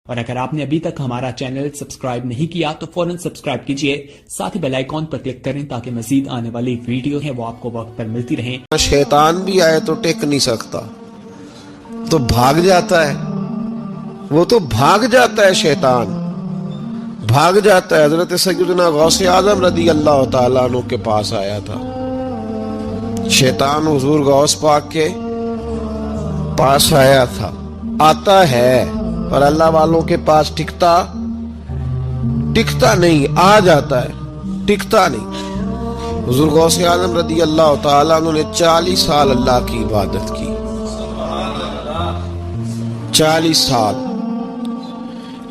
اور اگر آپ نے ابھی تک ہمارا چینل سبسکرائب نہیں کیا تو فوراً سبسکرائب کیجئے، ساتھ ہی بیل آئیکن پر کلک کریں تاکہ مزید آنے والی ویڈیو ہیں وہ آپ کو وقت پر ملتی رہیں۔ شیطان بھی آئے تو ٹک نہیں سکتا، تو بھاگ جاتا ہے، وہ تو بھاگ جاتا ہے، شیطان بھاگ جاتا ہے۔ حضرت سیدنا غوث اعظم رضی اللہ تعالیٰ عنہ کے پاس آیا تھا شیطان، حضور غوث پاک کے پاس آیا تھا۔ آتا ہے اور اللہ والوں کے پاس ٹکتا نہیں، آ جاتا ہے، ٹکتا نہیں۔ حضور غوث اعظم رضی اللہ تعالیٰ عنہ نے 40 سال اللہ کی عبادت کی، 40 سال۔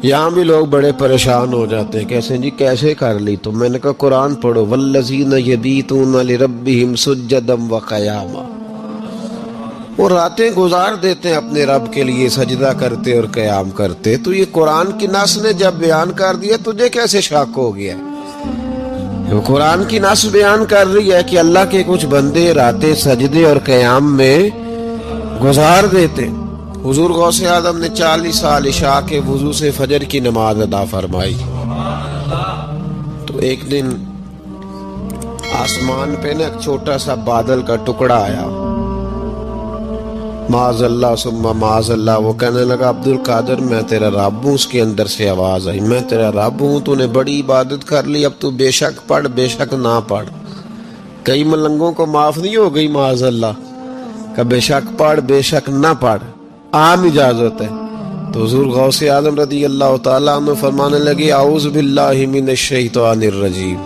یہاں بھی لوگ بڑے پریشان ہو جاتے ہیں، کیسے جی کیسے کر لی؟ تو میں نے کہا قرآن پڑھو، والذین یبیتون لربہم سجدا وقیاما، وہ راتیں گزار دیتے ہیں اپنے رب کے لیے سجدہ کرتے اور قیام کرتے۔ تو یہ قرآن کی نص نے جب بیان کر دیا، تجھے کیسے شک ہو گیا؟ وہ قرآن کی نص بیان کر رہی ہے کہ اللہ کے کچھ بندے راتیں سجدے اور قیام میں گزار دیتے۔ حضور غوث اعظم نے 40 سال عشاء کے وضو سے فجر کی نماز ادا فرمائی۔ تو ایک دن آسمان پہ نا ایک چھوٹا سا بادل کا ٹکڑا آیا، معاذ اللہ ثم معاذ اللہ۔ وہ کہنے لگا عبد القادر میں تیرا رب ہوں۔ اس کے اندر سے آواز آئی، میں تیرا رب ہوں، تو نے بڑی عبادت کر لی، اب تو بے شک پڑھ بے شک نہ پڑھ۔ کئی ملنگوں کو معاف نہیں ہو گئی معاذ اللہ کہ بے شک پڑھ بے شک نہ پڑھ، عام اجازت ہے۔ تو حضور غوث اعظم رضی اللہ تعالیٰ عنہ فرمانے لگے اعوذ باللہ من الشیطان الرجیم۔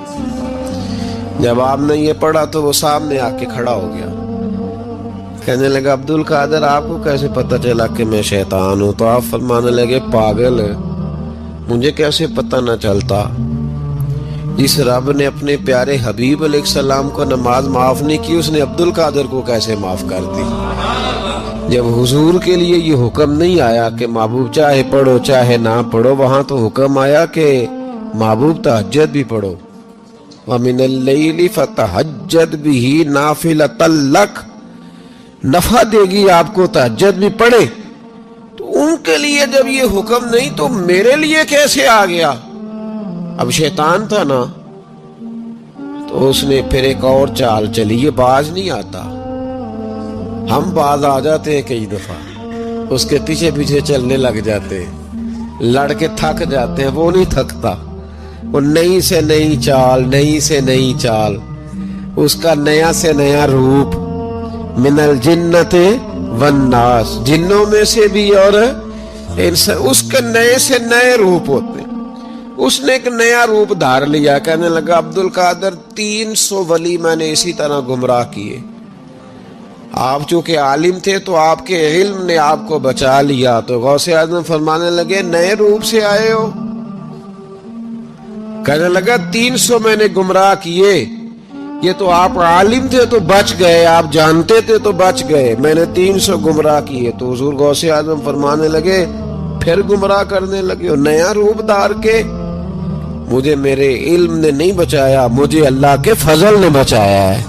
جب آپ نے یہ پڑھا تو وہ سامنے آ کے کھڑا ہو گیا، کہنے لگا عبد القادر آپ کو کیسے پتہ چلا کہ میں شیطان ہوں؟ تو آپ فرمانے لگے پاگل، مجھے کیسے پتہ نہ چلتا؟ جس رب نے اپنے پیارے حبیب علیہ السلام کو نماز معاف نہیں کی، اس نے عبد القادر کو کیسے معاف کر دی؟ جب حضور کے لیے یہ حکم نہیں آیا کہ محبوب چاہے پڑھو چاہے نہ پڑھو، وہاں تو حکم آیا کہ محبوب تہجد بھی پڑھو، وَمِنَ اللَّيْلِ فَتَہجد بِهِ نَافِلَةً لَكَ، نفع دے گی آپ کو، تہجد بھی پڑھے۔ تو ان کے لیے جب یہ حکم نہیں تو میرے لیے کیسے آ گیا؟ اب شیطان تھا نا، تو اس نے پھر ایک اور چال چلی، یہ باز نہیں آتا، ہم باز آ جاتے ہیں کئی دفعہ، اس کے پیچھے پیچھے چلنے لگ جاتے ہیں، لڑ کے تھک جاتے ہیں، وہ نہیں تھکتا، وہ نئی سے نئی چال، نئی سے نئی چال، اس کا نیا سے نیا روپ، من الجنت والناس، جنوں میں سے بھی اور اس کے نئے سے نئے روپ ہوتے ہیں۔ اس نے ایک نیا روپ دھار لیا، کہنے لگا عبد القادر 300 ولی میں نے اسی طرح گمراہ کیے، آپ چونکہ عالم تھے تو آپ کے علم نے آپ کو بچا لیا۔ تو غوث اعظم فرمانے لگے نئے روپ سے آئے ہو؟ کہنے لگا 300 میں نے گمراہ کیے، یہ تو آپ عالم تھے تو بچ گئے، آپ جانتے تھے تو بچ گئے، میں نے 300 گمراہ کیے۔ تو حضور غوث اعظم فرمانے لگے پھر گمراہ کرنے لگے ہو نیا روپ دھار کے؟ مجھے میرے علم نے نہیں بچایا، مجھے اللہ کے فضل نے بچایا ہے۔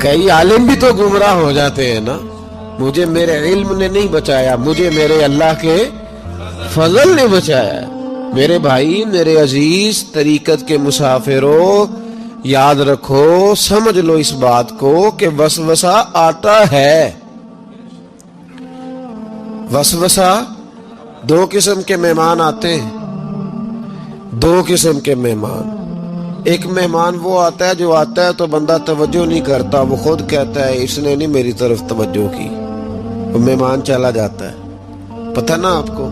کئی عالم بھی تو گمراہ ہو جاتے ہیں نا، مجھے میرے علم نے نہیں بچایا، مجھے میرے اللہ کے فضل نے بچایا ہے۔ میرے بھائی، میرے عزیز طریقت کے مسافروں، یاد رکھو، سمجھ لو اس بات کو کہ وسوسہ آتا ہے۔ وسوسہ دو قسم کے مہمان آتے ہیں، دو قسم کے مہمان۔ ایک مہمان وہ آتا ہے جو آتا ہے تو بندہ توجہ نہیں کرتا، وہ خود کہتا ہے اس نے نہیں میری طرف توجہ کی، وہ مہمان چلا جاتا ہے، پتہ نا آپ کو۔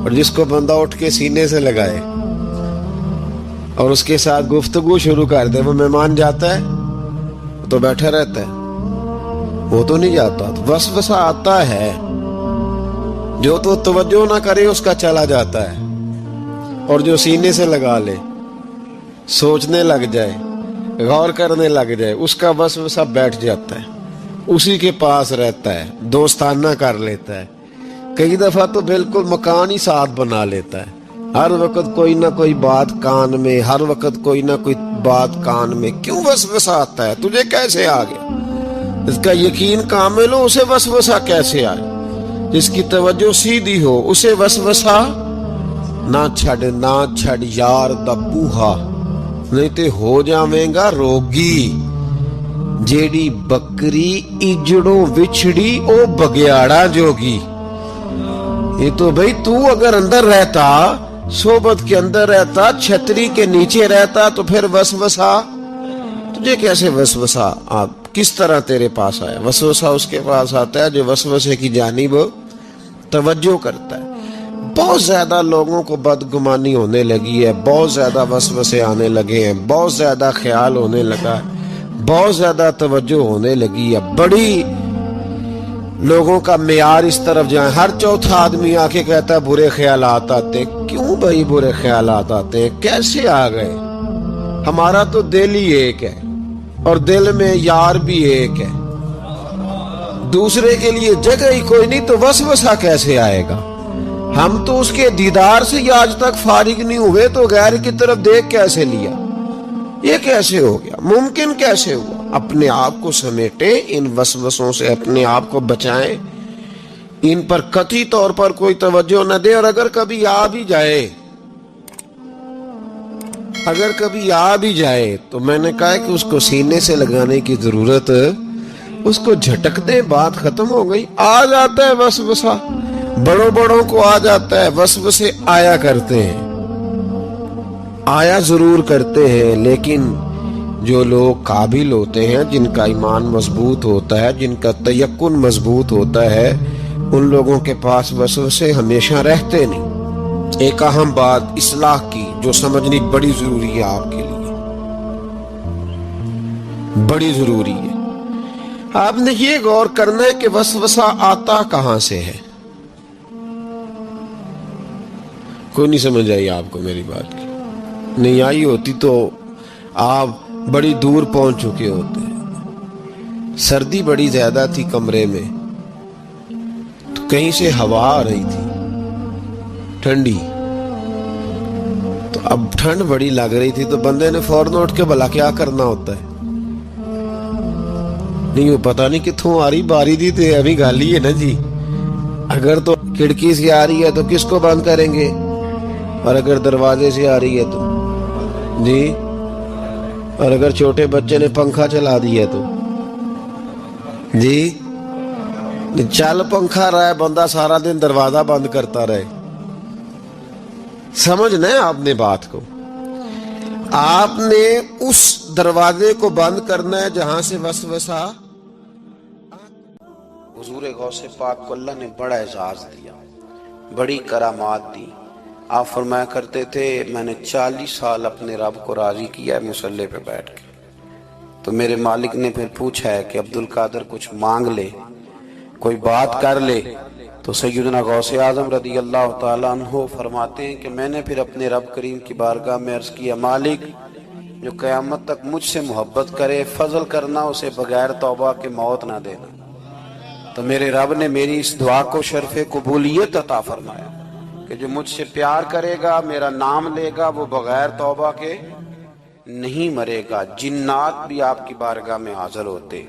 اور جس کو بندہ اٹھ کے سینے سے لگائے اور اس کے ساتھ گفتگو شروع کر دے، وہ مہمان جاتا ہے تو بیٹھا رہتا ہے، وہ تو نہیں جاتا۔ وسوسہ آتا ہے، جو تو توجہ نہ کرے اس کا چلا جاتا ہے، اور جو سینے سے لگا لے، سوچنے لگ جائے، غور کرنے لگ جائے، اس کا وسوسہ بیٹھ جاتا ہے، اسی کے پاس رہتا ہے، دوستانہ کر لیتا ہے، کئی دفعہ تو بالکل مکان ہی ساتھ بنا لیتا ہے، ہر وقت کوئی نہ کوئی بات کان میں، ہر وقت کوئی نہ کوئی بات کان میں۔ کیوں وسوسہ آتا ہے؟ تجھے کیسے آ گیا؟ اس کا یقین کامل ہو، اسے وسوسہ کیسے آئے؟ جس کی توجہ سیدھی ہو اسے وسوسہ نہ چھڑ یار دا بوہا، نہیں تے ہو جاویں گا روگی۔ جیڑی بکری اجڑوں وچھڑی او بگیاڑا جوگی۔ یہ تو بھئی تو اگر اندر رہتا، صحبت کے اندر رہتا، چھتری کے نیچے رہتا، تو پھر وسوسہ تجھے کیسے وسوسہ کس طرح تیرے پاس آیا؟ وسوسہ اس کے پاس آتا ہے جو وسوسے کی جانب توجہ کرتا ہے۔ بہت زیادہ لوگوں کو بدگمانی ہونے لگی ہے، بہت زیادہ وسوسے آنے لگے ہیں، بہت زیادہ خیال ہونے لگا ہے، بہت زیادہ توجہ ہونے لگی ہے، بڑی لوگوں کا معیار اس طرف جائیں۔ ہر چوتھا آدمی آ کے کہتا ہے برے خیالات آتے۔ کیوں بھائی برے خیالات آتے ہیں؟ کیسے آ گئے؟ ہمارا تو دل ہی ایک ہے اور دل میں یار بھی ایک ہے، دوسرے کے لیے جگہ ہی کوئی نہیں، تو وسوسہ کیسے آئے گا؟ ہم تو اس کے دیدار سے ہی آج تک فارغ نہیں ہوئے، تو غیر کی طرف دیکھ کیسے لیا؟ یہ کیسے ہو گیا؟ ممکن کیسے ہوا؟ اپنے آپ کو سمیٹیں، ان وسوسوں سے اپنے آپ کو بچائیں، ان پر قطعی طور پر کوئی توجہ نہ دے۔ اور اگر کبھی آ بھی جائے تو میں نے کہا کہ اس کو سینے سے لگانے کی ضرورت، اس کو جھٹک دیں، بات ختم ہو گئی۔ آ جاتا ہے وسوسہ، بڑوں کو آ جاتا ہے، وسوسے آیا کرتے ہیں، آیا ضرور کرتے ہیں، لیکن جو لوگ قابل ہوتے ہیں، جن کا ایمان مضبوط ہوتا ہے، جن کا تیقن مضبوط ہوتا ہے، ان لوگوں کے پاس وسوسے ہمیشہ رہتے نہیں۔ ایک اہم بات اصلاح کی جو سمجھنی بڑی ضروری ہے، آپ کے لیے بڑی ضروری ہے۔ آپ نے یہ غور کرنا ہے کہ وسوسہ آتا کہاں سے ہے۔ کوئی نہیں سمجھ آئی آپ کو میری بات کی؟ نہیں آئی ہوتی تو آپ بڑی دور پہنچ چکے ہوتے۔ سردی بڑی زیادہ تھی کمرے میں، تو کہیں سے ہوا آ رہی تھی ٹھنڈی، تو اب ٹھنڈ بڑی لگ رہی تھی، تو بندے نے فوراً اٹھ کے بھلا کیا کرنا ہوتا ہے؟ نہیں وہ پتہ نہیں کتوں آ رہی، باری دی تے ابھی گالی ہے نا جی۔ اگر تو کھڑکی سے آ رہی ہے تو کس کو بند کریں گے، اور اگر دروازے سے آ رہی ہے تو جی، اور اگر چھوٹے بچے نے پنکھا چلا دیا تو جی، چل پنکھا رہا ہے، بندہ سارا دن دروازہ بند کرتا رہے۔ سمجھنا ہے آپ نے بات کو، آپ نے اس دروازے کو بند کرنا ہے جہاں سے وسوسہ۔ حضور غوث پاک کو اللہ نے بڑا اعزاز دیا، بڑی کرامات دی۔ آپ فرمایا کرتے تھے میں نے 40 سال اپنے رب کو راضی کیا ہے مصلی پہ بیٹھ کے۔ تو میرے مالک نے پھر پوچھا ہے کہ عبدالقادر کچھ مانگ لے، کوئی بات کر لے، تو سیدنا غوث اعظم رضی اللہ تعالیٰ عنہ فرماتے ہیں کہ میں نے پھر اپنے رب کریم کی بارگاہ میں عرض کیا، مالک جو قیامت تک مجھ سے محبت کرے، فضل کرنا اسے بغیر توبہ کے موت نہ دینا۔ تو میرے رب نے میری اس دعا کو شرف قبولیت عطا فرمایا کہ جو مجھ سے پیار کرے گا، میرا نام لے گا، وہ بغیر توبہ کے نہیں مرے گا۔ جنات بھی آپ کی بارگاہ میں حاضر ہوتے۔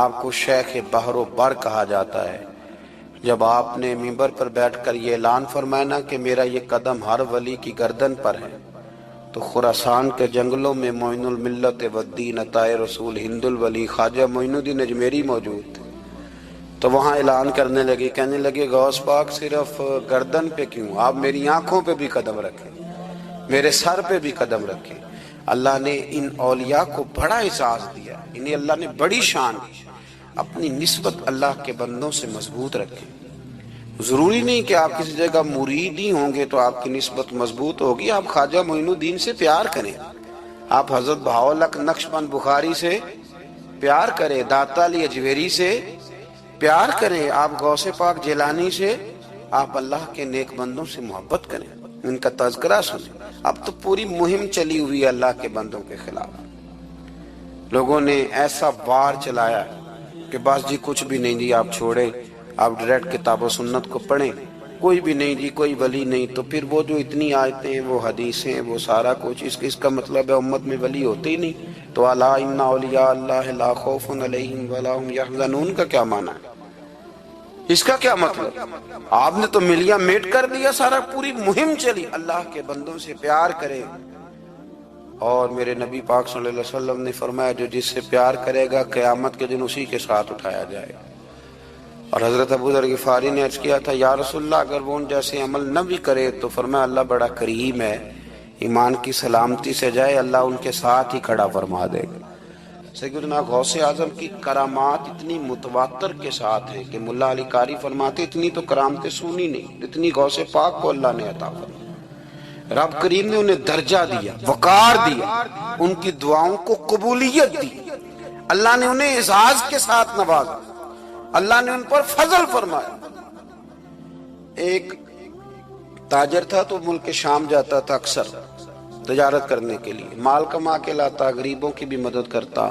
آپ کو شیخ بحر و بر کہا جاتا ہے۔ جب آپ نے منبر پر بیٹھ کر یہ اعلان فرمایا نا کہ میرا یہ قدم ہر ولی کی گردن پر ہے، تو خراسان کے جنگلوں میں معین الملت والدین عطائے رسول ہند الولی خواجہ معین الدین اجمیری موجود تھے۔ تو وہاں اعلان کرنے لگے، کہنے لگے غوث پاک صرف گردن پہ کیوں، آپ میری آنکھوں پہ بھی قدم رکھیں، میرے سر پہ بھی قدم رکھیں۔ اللہ نے ان اولیاء کو بڑا اعزاز دیا، انہیں اللہ نے بڑی شان دی۔ اپنی نسبت اللہ کے بندوں سے مضبوط رکھیں۔ ضروری نہیں کہ آپ کسی جگہ مرید ہی ہوں گے تو آپ کی نسبت مضبوط ہوگی۔ آپ خواجہ معین الدین سے پیار کریں، آپ حضرت بہاؤالحق نقشبند بخاری سے پیار کریں، داتا علی اجویری سے پیار کریں، آپ غوث پاک جیلانی سے، آپ اللہ کے نیک بندوں سے محبت کریں، ان کا تذکرہ سنیں۔ اب تو پوری مہم چلی ہوئی ہے اللہ کے بندوں کے خلاف۔ لوگوں نے ایسا وار چلایا کہ بس جی کچھ بھی نہیں جی، آپ چھوڑیں، آپ ڈائریکٹ کتاب و سنت کو پڑھیں، کوئی بھی نہیں جی، کوئی ولی نہیں۔ تو پھر وہ جو اتنی آیتیں ہیں، وہ حدیثیں، وہ سارا کچھ، اس کا مطلب ہے امت میں ولی ہوتے ہی نہیں۔ تو الا ان اولیاء اللہ لا خوف علیہم ولا هم یحزنون کا کیا معنی ہے؟ اس کا کیا مطلب؟ آپ نے تو ملیاں میٹ کر دیا سارا، پوری مہم چلی اللہ کے بندوں سے پیار کرے، اور میرے نبی پاک صلی اللہ علیہ وسلم نے فرمایا جو جس سے پیار کرے گا قیامت کے دن اسی کے ساتھ اٹھایا جائے گا۔ اور حضرت ابو ذر غفاری نے عرض کیا تھا یا رسول اللہ اگر وہ ان جیسے عمل نہ بھی کرے تو فرمایا اللہ بڑا کریم ہے، ایمان کی سلامتی سے جائے اللہ ان کے ساتھ ہی کھڑا فرما دے گا۔ سیدنا غوث اعظم کی کرامات اتنی متواتر کے ساتھ ہیں کہ ملا علی قاری فرماتے اتنی تو کرامتیں سنی نہیں جتنی غوث پاک کو اللہ نے عطا فرمائی۔ رب کریم نے انہیں درجہ دیا، وقار دیا، ان کی دعاؤں کو قبولیت دی، اللہ نے انہیں اعزاز کے ساتھ نوازا، اللہ نے ان پر فضل فرمایا۔ ایک تاجر تھا تو ملک شام جاتا تھا اکثر تجارت کرنے کے لیے، مال کما کے لاتا، غریبوں کی بھی مدد کرتا،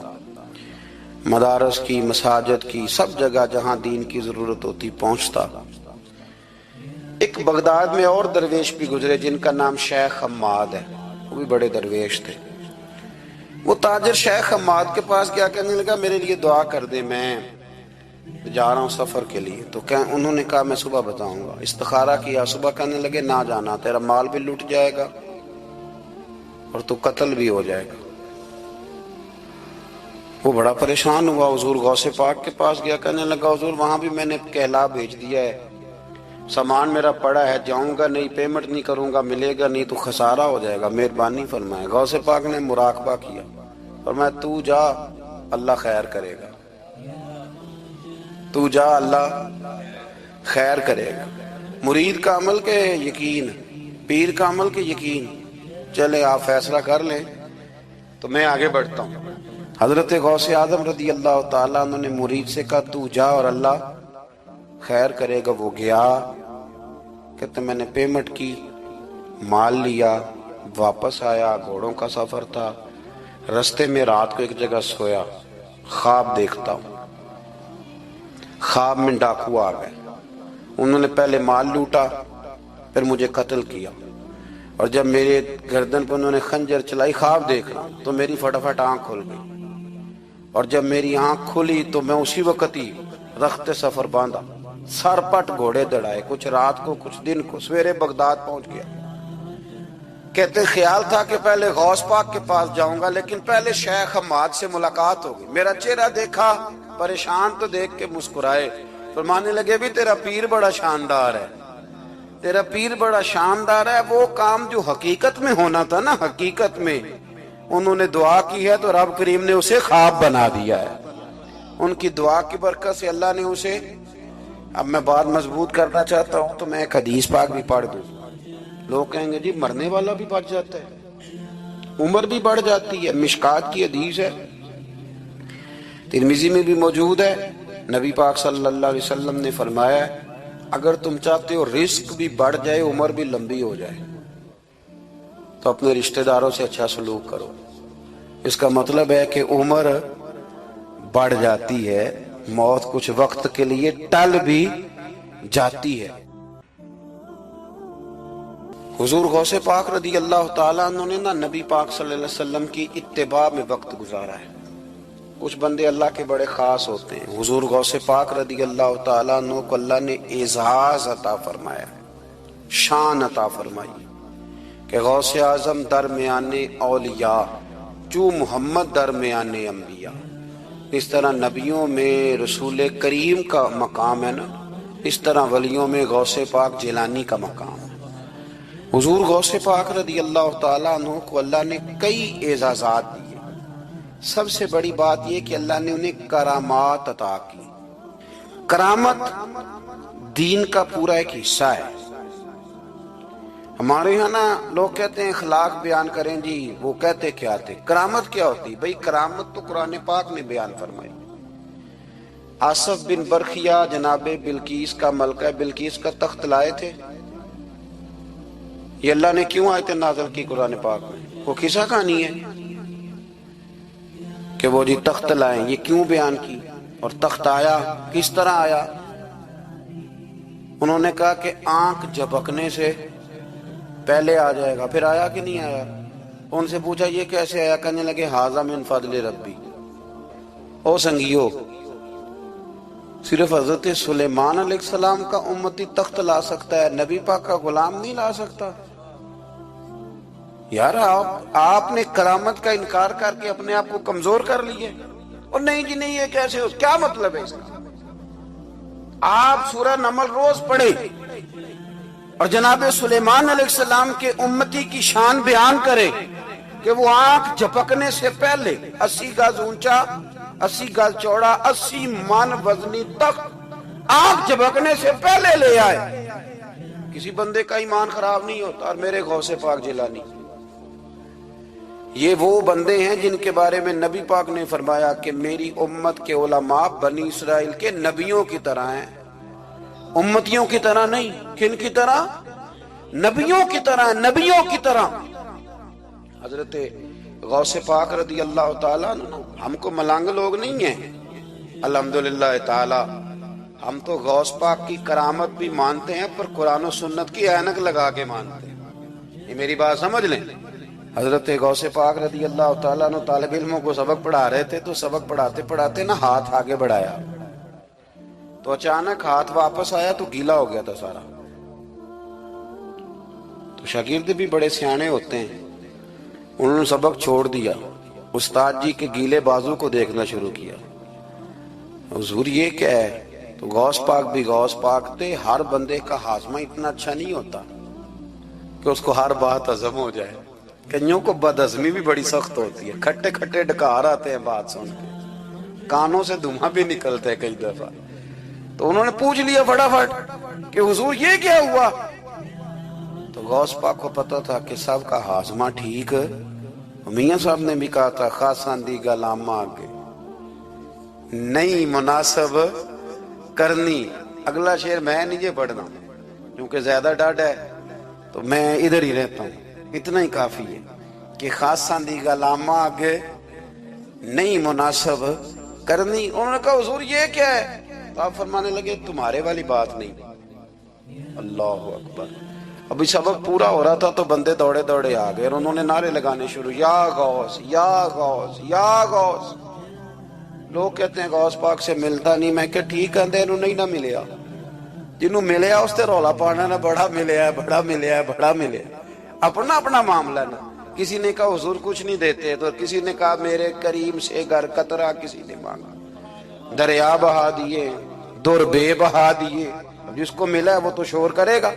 مدارس کی، مساجد کی، سب جگہ جہاں دین کی ضرورت ہوتی پہنچتا۔ ایک بغداد میں اور درویش بھی گزرے جن کا نام شیخ حماد ہے، وہ بھی بڑے درویش تھے۔ وہ تاجر شیخ حماد کے پاس کیا کہنے لگا میرے لیے دعا کر دے، میں جا رہا ہوں سفر کے لیے۔ تو انہوں نے کہا میں صبح بتاؤں گا۔ استخارہ کیا، صبح کہنے لگے نہ جانا، تیرا مال بھی لوٹ جائے گا اور تو قتل بھی ہو جائے گا۔ وہ بڑا پریشان ہوا، حضور غوث پاک کے پاس گیا، کہنے لگا حضور وہاں بھی میں نے کہلا بھیج دیا ہے، سامان میرا پڑا ہے، جاؤں گا نہیں، پیمنٹ نہیں کروں گا، ملے گا نہیں تو خسارہ ہو جائے گا، مہربانی فرمائے۔ غوث پاک نے مراقبہ کیا، فرمایا تو جا اللہ خیر کرے گا، تو جا اللہ خیر کرے گا۔ مرید کا عمل کے یقین، پیر کا عمل کے یقین، چلے آپ فیصلہ کر لیں تو میں آگے بڑھتا ہوں۔ حضرت غوث اعظم رضی اللہ تعالیٰ عنہ نے مرید سے کہا تو جا اور اللہ خیر کرے گا۔ وہ گیا، کہتے میں نے پیمنٹ کی، مال لیا، واپس آیا، گھوڑوں کا سفر تھا، رستے میں رات کو ایک جگہ سویا، خواب دیکھتا ہوں، خواب میں ڈاکو آ گئے، انہوں نے پہلے مال لوٹا پھر مجھے قتل کیا، اور جب میرے گردن پر انہوں نے خنجر چلائی، خواب دیکھ رہا تو میری فٹافٹ آنکھ کھل گئی، اور جب میری آنکھ کھلی تو میں اسی وقت ہی رخت سفر باندھا، سر پٹ گھوڑے دڑائے، کچھ رات کو کچھ دن کو، سویرے بغداد پہنچ گیا۔ کہتے خیال تھا کہ پہلے غوث پاک کے پاس جاؤں گا لیکن پہلے شیخ حماد سے ملاقات ہوگی۔ میرا چہرہ دیکھا، پریشان تو دیکھ کے مسکرائے، فرمانے لگے بھی تیرا پیر بڑا شاندار ہے، تیرا پیر بڑا شاندار ہے، وہ کام جو حقیقت میں ہونا تھا نا، حقیقت میں انہوں نے دعا کی ہے تو رب کریم نے اسے خواب بنا دیا ہے۔ ان کی دعا کی برکت سے اللہ نے اسے، اب میں بات مضبوط کرنا چاہتا ہوں تو میں ایک حدیث پاک بھی پڑھ دوں۔ لوگ کہیں گے جی مرنے والا بھی بچ جاتا ہے، عمر بھی بڑھ جاتی ہے، مشکات کی حدیث ہے، ترمذی میں بھی موجود ہے، نبی پاک صلی اللہ علیہ وسلم نے فرمایا ہے اگر تم چاہتے ہو رزق بھی بڑھ جائے، عمر بھی لمبی ہو جائے، تو اپنے رشتہ داروں سے اچھا سلوک کرو۔ اس کا مطلب ہے کہ عمر بڑھ جاتی ہے، موت کچھ وقت کے لیے ٹل بھی جاتی ہے۔ حضور غوث پاک رضی اللہ تعالیٰ عنہ نے نا نبی پاک صلی اللہ علیہ وسلم کی اتباع میں وقت گزارا ہے۔ کچھ بندے اللہ کے بڑے خاص ہوتے ہیں، حضور غوث پاک رضی اللہ تعالیٰ عنہ کو اللہ نے اعزاز عطا فرمایا، شان عطا فرمائی کہ غوث اعظم درمیان اولیاء، جو محمد درمیان انبیاء۔ اس طرح نبیوں میں رسول کریم کا مقام ہے نا، اس طرح ولیوں میں غوث پاک جیلانی کا مقام ہے۔ حضور غوث پاک رضی اللہ تعالیٰ عنہ کو اللہ نے کئی اعزازات دیے، سب سے بڑی بات یہ کہ اللہ نے انہیں کرامات عطا کی۔ کرامت دین کا پورا ایک حصہ ہے۔ ہمارے یہاں نا لوگ کہتے ہیں اخلاق بیان کریں جی، وہ کہتے کیا تھے؟ کرامت کیا ہوتی؟ بھئی کرامت تو قرآن پاک نے بیان فرمائی۔ آصف بن برخیہ جناب بلقیس کا ملکہ بلقیس کا تخت لائے تھے، یہ اللہ نے کیوں آیت نازل کی قرآن پاک میں؟ وہ قصہ کہانی ہے کہ وہ جی تخت لائیں، یہ کیوں بیان کی؟ اور تخت آیا کس طرح آیا؟ انہوں نے کہا کہ آنکھ جھپکنے سے پہلے آ جائے گا، پھر آیا کہ نہیں آیا؟ ان سے پوچھا یہ کیسے آیا؟ کہنے لگے ھذا من فضل ربی، او سنگیو صرف حضرت سلیمان علیہ السلام کا امتی تخت لا سکتا ہے، نبی پاک کا غلام نہیں لا سکتا؟ یار آپ نے کرامت کا انکار کر کے اپنے آپ کو کمزور کر لیے، اور نہیں جی نہیں، یہ کیسے ہو؟ کیا مطلب ہے اس کا؟ آپ سورہ نمل روز پڑھیں اور جناب سلیمان علیہ السلام کے امتی کی شان بیان کریں کہ وہ آنکھ جھپکنے سے پہلے 80 گز اونچا، 80 گز چوڑا، 80 من وزنی تخت آنکھ جھپکنے سے پہلے لے آئے۔ کسی بندے کا ایمان خراب نہیں ہوتا۔ اور میرے غوث پاک جیلانی، یہ وہ بندے ہیں جن کے بارے میں نبی پاک نے فرمایا کہ میری امت کے علماء بنی اسرائیل کے نبیوں کی طرح ہیں، امتیوں کی طرح نہیں۔ کن کی طرح؟ نبیوں کی طرح، نبیوں کی طرح۔ حضرت غوث پاک رضی اللہ تعالیٰ عنہ، ہم کو ملنگ لوگ نہیں ہیں الحمدللہ تعالی، ہم تو غوث پاک کی کرامت بھی مانتے ہیں پر قرآن و سنت کی اینک لگا کے مانتے ہیں۔ یہ میری بات سمجھ لیں۔ حضرت غوث پاک رضی اللہ تعالیٰ عنہ طالب علموں کو سبق پڑھا رہے تھے، تو سبق پڑھاتے پڑھاتے نا ہاتھ آگے بڑھایا تو اچانک ہاتھ واپس آیا تو گیلا ہو گیا تھا سارا۔ تو شاگرد بھی بڑے سیانے ہوتے ہیں، انہوں نے سبق چھوڑ دیا، استاد جی کے گیلے بازو کو دیکھنا شروع کیا۔ حضور یہ کیا ہے؟ تو غوث پاک بھی غوث پاک تھے، ہر بندے کا ہاضمہ اتنا اچھا نہیں ہوتا کہ اس کو ہر بات ہضم ہو جائے۔ کئیوں کو بدہضمی بھی بڑی سخت ہوتی ہے، کھٹے کھٹے ڈکار آتے ہیں بات سن کے، کانوں سے دھواں بھی نکلتا ہے کئی دفعہ۔ تو انہوں نے پوچھ لیا فٹافٹ کہ حضور یہ کیا ہوا؟ تو غوث پاک کو پتا تھا کہ سب کا ہاضمہ ٹھیک ہے۔ میاں صاحب نے بھی کہا تھا خاصان دی گلامہ آگے نہیں مناسب کرنی۔ اگلا شعر میں نہیں یہ پڑھنا کیونکہ زیادہ ڈاڈ ہے تو میں ادھر ہی رہتا ہوں، اتنا ہی کافی ہے کہ خاصان دی گلامہ آگے نہیں مناسب کرنی۔ انہوں نے کہا حضور یہ کیا ہے؟ تو آپ فرمانے لگے تمہارے والی بات نہیں۔ اللہ اکبر۔ ابھی سبق پورا ہو رہا تھا تو بندے دوڑے دوڑے آ گئے اور انہوں نے نعرے لگانے شروع، یا غوث یا غوث یا غوث۔ لوگ کہتے ہیں غوث پاک سے ملتا نہیں، میں کہ ٹھیک ہے انہوں نہیں نہ ملیا، جنہوں ملیا اس تے رولا پانا نہ بڑا ملیا ہے بڑا ملیا ہے بڑا ملیا ہے۔ اپنا اپنا معاملہ نا، کسی نے کہا حضور کچھ نہیں دیتے، تو کسی نے کہا میرے کریم سے گر قطرہ کسی نے مانگا، دریا بہا دیے در بے بہا دیے۔ جس کو ملا ہے وہ تو شور کرے گا۔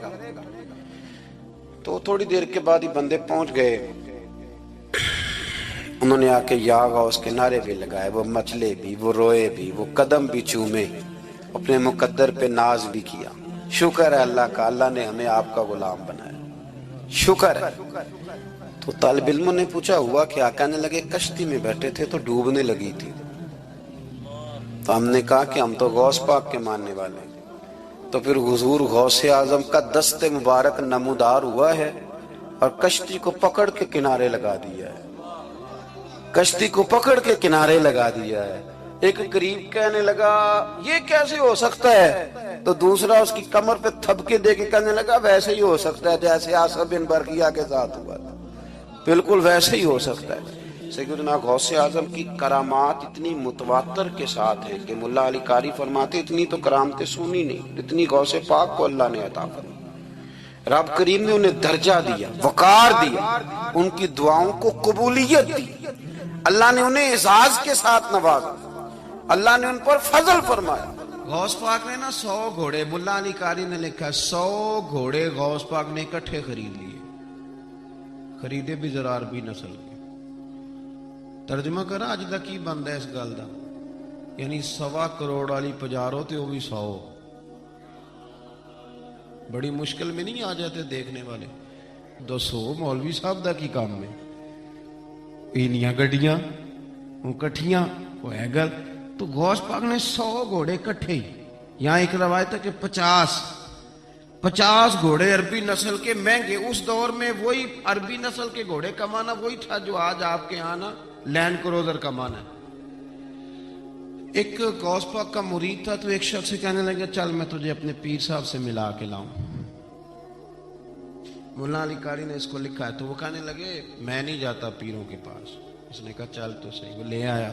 تو تھوڑی دیر کے بعد ہی بندے پہنچ گئے، انہوں نے آ کے یا غوث کے نعرے بھی لگائے، وہ مچلے بھی، وہ روئے بھی، وہ قدم بھی چومے، اپنے مقدر پہ ناز بھی کیا۔ شکر ہے اللہ کا، اللہ نے ہمیں آپ کا غلام بنایا، شکر ہے۔ تو طالب علموں نے پوچھا ہوا کیا؟ کہنے لگے کشتی میں بیٹھے تھے تو ڈوبنے لگی تھی، تو ہم نے کہا کہ ہم تو غوث پاک کے ماننے والے ہیں۔ تو پھر حضور غوث اعظم کا دست مبارک نمودار ہوا ہے اور کشتی کو پکڑ کے کنارے لگا دیا ہے، کشتی کو پکڑ کے کنارے لگا دیا ہے۔ ایک قریب کہنے لگا یہ کیسے ہو سکتا ہے؟ تو دوسرا اس کی کمر پہ تھپکے دے کے کہنے لگا ویسے ہی ہو سکتا ہے جیسے آصف بن برقیہ کے ساتھ ہوا تھا، بالکل ویسے ہی ہو سکتا ہے۔ سیدنا غوث اعظم کی کرامات اتنی متواتر کے ساتھ ہیں کہ ملا علی قاری فرماتے اتنی تو کرامتیں سنی نہیں اتنی غوث پاک کو اللہ نے عطا فرمائی۔ رب کریم نے انہیں درجہ دیا، وقار دیا، ان کی دعاؤں کو قبولیت دی، اللہ نے انہیں اعزاز کے ساتھ نوازا، اللہ نے ان پر فضل فرمایا۔ غوث پاک نے نا 100 گھوڑے، ملا علی قاری نے لکھا 100 گھوڑے غوث پاک نے اکٹھے خرید لیے، خریدے بھی زرار بھی نسل کے۔ ترجمہ کرا اج دا کی بندا ہے اس گل دا، یعنی 1.25 کروڑ والی پجارو تے وہ بھی 100، بڑی مشکل میں نہیں آ جاتے دیکھنے والے۔ 200 مولوی صاحب دا کی کام میں اینیاں گڈیاں کٹھیاں وہ ہے گل۔ تو غوث پاک نے 100 گھوڑے کٹھے ہی، یہاں ایک روایت ہے کہ 50 گھوڑے عربی نسل کے مہنگے، اس دور میں وہی عربی نسل کے گھوڑے کمانا وہی تھا جو آج آپ کے یہاں نا لینڈ کروزر کمانا ہے۔ ایک غوث پاک کا مرید تھا تو ایک شخص سے کہنے لگا چل میں تجھے اپنے پیر صاحب سے ملا کے لاؤں، مولانا علی قاری نے اس کو لکھا ہے۔ تو وہ کہنے لگے میں نہیں جاتا پیروں کے پاس۔ اس نے کہا چل تو صحیح، وہ لے آیا،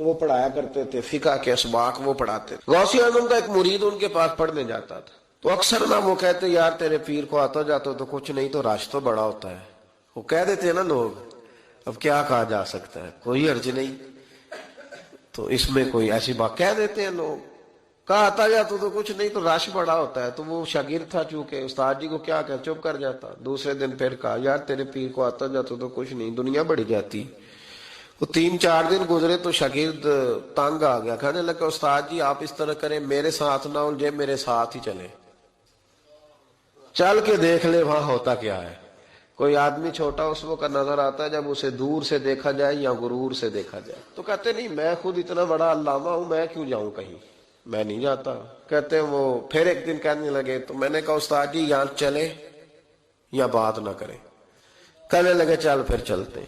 تو وہ پڑھایا کرتے تھے، فقہ کے اسباق وہ پڑھاتے تھے۔ غوثی اعظم کا ایک مرید ان کے پاس پڑھنے جاتا تھا، تو اکثر نا وہ کہتے یار تیرے پیر کو آتا جاتا تو کچھ نہیں، تو رش تو بڑا ہوتا ہے، وہ کہہ دیتے ہیں نا لوگ، اب کیا کہا جا سکتا ہے، کوئی حرج نہیں، تو اس میں کوئی ایسی بات کہہ دیتے ہیں لوگ، کہا آتا جاتا تو کچھ نہیں، تو رش بڑا ہوتا ہے۔ تو وہ شاگرد تھا چونکہ، استاد جی کو کیا کہ چپ کر جاتا۔ دوسرے دن پھر کہا یار تیرے پیر کو آتا جاتا تو کچھ نہیں، دنیا بڑھ جاتی۔ وہ 3-4 دن گزرے تو شاگرد تنگ آ گیا، کہنے لگا استاد جی آپ اس طرح کریں، میرے ساتھ نہ الجھے، میرے ساتھ ہی چلے، چل کے دیکھ لے وہاں ہوتا کیا ہے۔ کوئی آدمی چھوٹا اس وقت نظر آتا ہے جب اسے دور سے دیکھا جائے یا غرور سے دیکھا جائے، تو کہتے نہیں میں خود اتنا بڑا علامہ ہوں، میں کیوں جاؤں کہیں، میں نہیں جاتا۔ کہتے ہیں وہ پھر ایک دن کہنے لگے، تو میں نے کہا استاد جی یہاں چلے یا بات نہ کریں، کہنے لگے چل پھر چلتے۔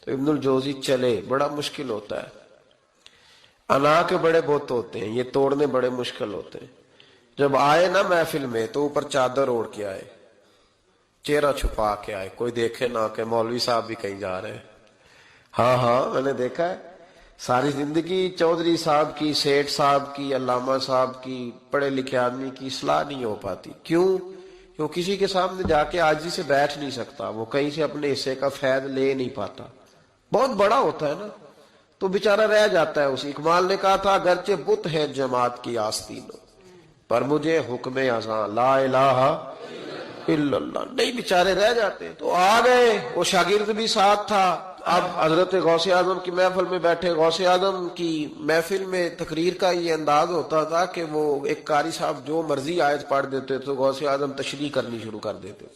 تو ابن الجوزی چلے، بڑا مشکل ہوتا ہے، انا کے بڑے بت ہوتے ہیں، یہ توڑنے بڑے مشکل ہوتے ہیں۔ جب آئے نا محفل میں تو اوپر چادر اوڑھ کے آئے، چہرہ چھپا کے آئے، کوئی دیکھے نہ کہ مولوی صاحب بھی کہیں جا رہے ہیں۔ ہاں ہاں میں نے دیکھا ہے، ساری زندگی چودھری صاحب کی، سیٹھ صاحب کی، علامہ صاحب کی، پڑھے لکھے آدمی کی اصلاح نہیں ہو پاتی۔ کیوں؟ کیوں کسی کے سامنے جا کے عاجزی سے بیٹھ نہیں سکتا، وہ کہیں سے اپنے حصے کا فیض لے نہیں پاتا، بہت بڑا ہوتا ہے نا، تو بیچارہ رہ جاتا ہے۔ اسی اقبال نے کہا تھا اگرچہ بت ہے جماعت کی آستینوں پر مجھے حکم اذاں لا الہ الا اللہ، نہیں بیچارے رہ جاتے۔ تو آ گئے، وہ شاگرد بھی ساتھ تھا۔ اب حضرت غوث اعظم کی محفل میں بیٹھے، غوث اعظم کی محفل میں تقریر کا یہ انداز ہوتا تھا کہ وہ ایک قاری صاحب جو مرضی آیت پڑھ دیتے تو غوث اعظم تشریح کرنی شروع کر دیتے۔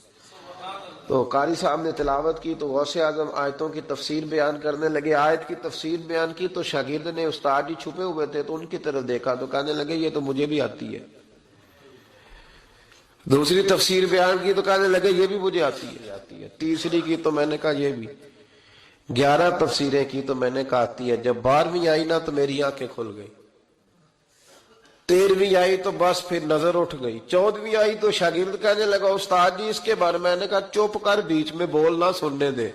تو قاری صاحب نے تلاوت کی تو غوث اعظم آیتوں کی تفسیر بیان کرنے لگے، آیت کی تفسیر بیان کی تو شاگرد نے، استاد جی چھپے ہوئے تھے تو ان کی طرف دیکھا تو کہنے لگے یہ تو مجھے بھی آتی ہے۔ دوسری تفسیر بیان کی تو کہنے لگے یہ بھی مجھے آتی ہے۔ تیسری کی تو میں نے کہا یہ بھی۔ 11 تفسیریں کی تو میں نے کہا آتی ہے۔ جب 12ویں آئی نا تو میری آنکھیں کھل گئی، 13ویں آئی تو بس پھر نظر اٹھ گئی، 14ویں آئی تو شاگرد کہنے لگا استاد جی اس کے بارے میں نے کہا چپ کر، بیچ میں بولنا، سننے دے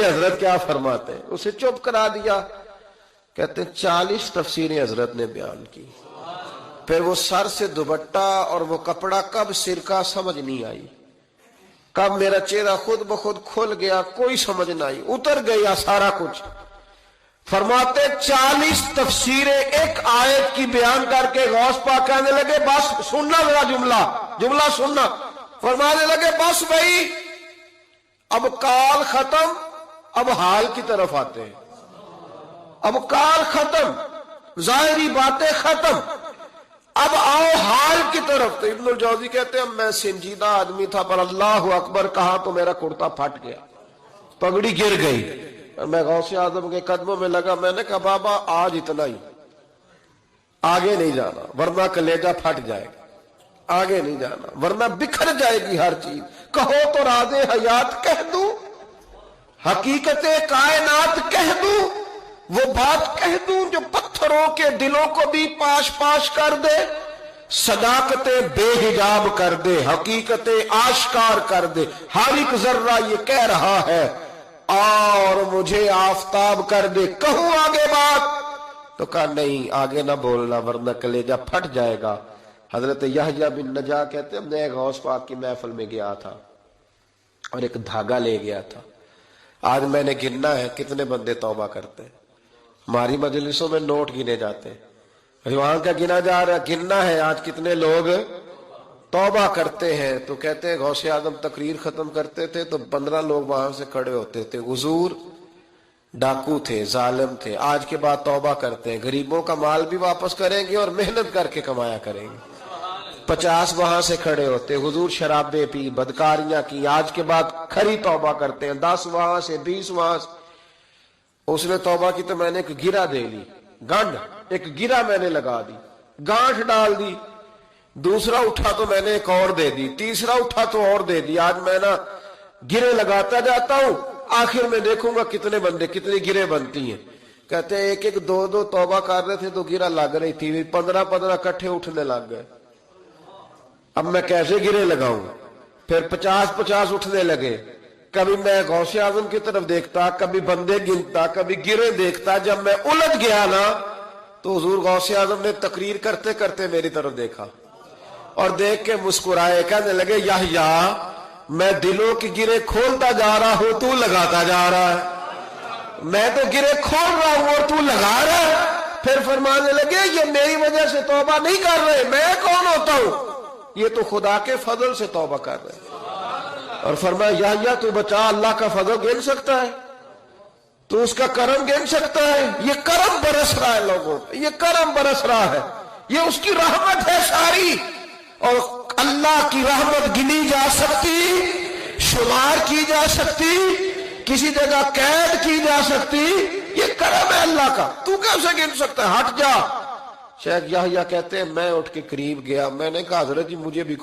حضرت کیا فرماتے ہیں۔ اسے چپ کرا دیا۔ کہتے 40 تفسیریں حضرت نے بیان کی، پھر وہ سر سے دوپٹہ اور وہ کپڑا کب سرکا سمجھ نہیں آئی، کب میرا چہرہ خود بخود کھل گیا کوئی سمجھ نہ آئی، اتر گیا سارا کچھ۔ فرماتے 40 تفسیریں ایک آیت کی بیان کر کے غوث پاک کہنے لگے بس سننا میرا جملہ سننا۔ فرمانے لگے بس بھائی اب کال ختم، اب حال کی طرف آتے ہیں، اب کال ختم، ظاہری باتیں ختم، اب آؤ حال کی طرف۔ تو ابن الجوزی کہتے ہیں میں سنجیدہ آدمی تھا پر اللہ اکبر کہا تو میرا کرتا پھٹ گیا، پگڑی گر گئی، میں غوث اعظم کے قدموں میں لگا۔ میں نے کہا بابا آج اتنا ہی، آگے نہیں جانا ورنہ کلیجہ پھٹ جائے گا، آگے نہیں جانا ورنہ بکھر جائے گی ہر چیز۔ کہو تو راز حیات کہہ دوں، حقیقت کائنات کہہ دوں، وہ بات کہہ دوں جو پتھروں کے دلوں کو بھی پاش پاش کر دے، صداقت بے حجاب کر دے، حقیقت آشکار کر دے، ہر ایک ذرہ یہ کہہ رہا ہے اور مجھے آفتاب کر دے، کہوں آگے بات؟ تو کہا نہیں آگے نہ بولنا ورنہ کلیجہ پھٹ جائے گا۔ حضرت یحییٰ بن نجاح کہتے ہیں میں غوث پاک کی محفل میں گیا تھا اور ایک دھاگا لے گیا تھا۔ آج میں نے گننا ہے کتنے بندے توبہ کرتے ہیں، ہماری مجلسوں میں نوٹ گنے جاتے ہیں، وہاں کا گنا جا رہا، گننا ہے آج کتنے لوگ توبہ کرتے ہیں۔ تو کہتے ہیں غوث اعظم تقریر ختم کرتے تھے تو 15 لوگ وہاں سے کھڑے ہوتے تھے، حضور ڈاکو تھے، ظالم تھے، آج کے بعد توبہ کرتے ہیں، غریبوں کا مال بھی واپس کریں گے اور محنت کر کے کمایا کریں گے۔ 50 وہاں سے کھڑے ہوتے، حضور شرابیں پی، بدکاریاں کی، آج کے بعد کھری توبہ کرتے ہیں، 10 وہاں سے، 20 وہاں سے۔ اس نے توبہ کی تو میں نے ایک گرہ دے لی، گنڈ ایک گرہ میں نے لگا دی، گانٹھ ڈال دی، دوسرا اٹھا تو میں نے ایک اور دے دی، تیسرا اٹھا تو اور دے دی۔ آج میں نا گرے لگاتا جاتا ہوں، آخر میں دیکھوں گا کتنے بندے کتنی گرے بنتی ہیں۔ کہتے ہیں ایک 2 توبہ کر رہے تھے تو گرہ لگ رہی تھی، 15 کٹھے اٹھنے لگ گئے۔ اب میں کیسے گرے لگاؤں؟ پھر 50 اٹھنے لگے، کبھی میں غوث اعظم کی طرف دیکھتا, کبھی بندے گنتا, کبھی گرے دیکھتا. جب میں الجھ گیا نا تو حضور غوث اعظم نے تقریر کرتے کرتے میری طرف دیکھا اور دیکھ کے مسکرائے, کہنے لگے یحییٰ میں دلوں کی گرے کھولتا جا رہا ہوں, تو لگاتا جا رہا ہے. میں تو گرے کھول رہا ہوں اور تو لگا رہا ہے. پھر فرمانے لگے یہ میری وجہ سے توبہ نہیں کر رہے, میں کون ہوتا ہوں, یہ تو خدا کے فضل سے توبہ کر رہے. اور فرمایا یحییٰ تو بچا, اللہ کا فضل گن سکتا ہے, تو اس کا کرم گن سکتا ہے. یہ کرم برس رہا ہے لوگوں پہ, یہ کرم برس رہا ہے, یہ اس کی رحمت ہے ساری. اور اللہ کی رحمت گنی جا سکتی, شمار کی جا سکتی, کسی جگہ قید کی جا سکتی, یہ کرم ہے اللہ کا. تو کیسے گن سکتا ہے, ہٹ جا. شیخ یحییٰ کہتے ہیں میں اٹھ کے قریب گیا, میں نے کہا حضرت جی مجھے بھی